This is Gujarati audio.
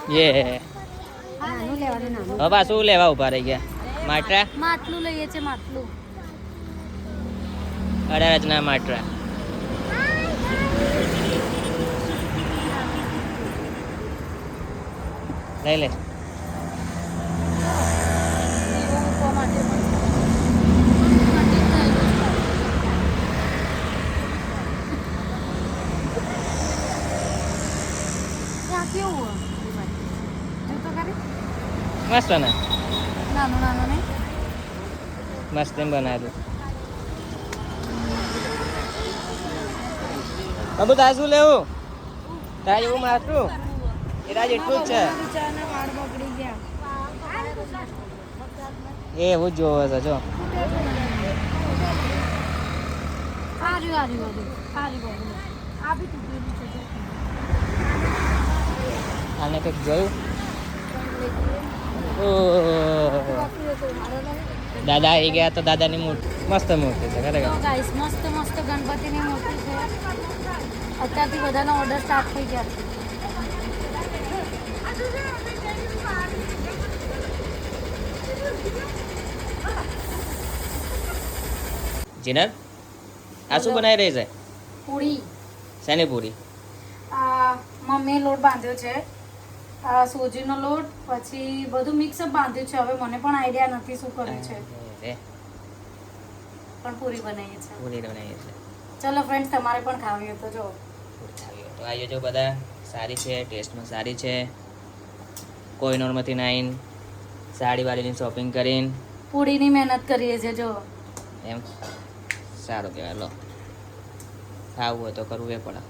ये નાનું લેવાનું નાનું. હવે પાછું લેવા ઉભા રહી ગયા. માટરા માટલું લઈએ છે માટલું. 18 ના માટરા. લઈ લે. મસ્ત ને નાનું નાનું ને મસ્ત એમ બનાવેલું. બાબુ તારે શું લેવું? તારે એવું માટલું એ રાજ એટલું જ છે. વાળ બગડી ગયા. એ એવું જ જોવે છે જો. આને કંઈક જોયું? દાદા આવી ગયા તો દાદાની મૂર્તિ મસ્ત મૂર્તિ છે ખરેખર. ગાઈસ મસ્ત મસ્ત ગણપતિની મૂર્તિ છે. અત્યારથી બધાનો ઓર્ડર સ્ટાર્ટ થઈ ગયા છે. જીનર આ શું બનાવી રહી છે? પૂરી. શેની પૂરી? મમ્મીએ લોટ બાંધ્યો છે. સોજીનો લોટ પછી બધું મિક્સઅપ બાંધ્યું છે. હવે મને પણ આઈડિયા નથી શું કર્યું છે, પણ પૂરી બનાવીએ છે. પૂરી બનાવીએ છે. ચલો ફ્રેન્ડ્સ, તમારે પણ ખાવી હોય તો જો તો આવીએ જો બધા. સારી છે, ટેસ્ટમાં સારી છે. કોઈનોરમાંથી નાઈન સાડીવાળીની શોપિંગ કરીને પૂરીની મહેનત કરીએ છે જો. એમ સારું કહેવાય. લો ખાવું હોય તો કરવું એ પડે.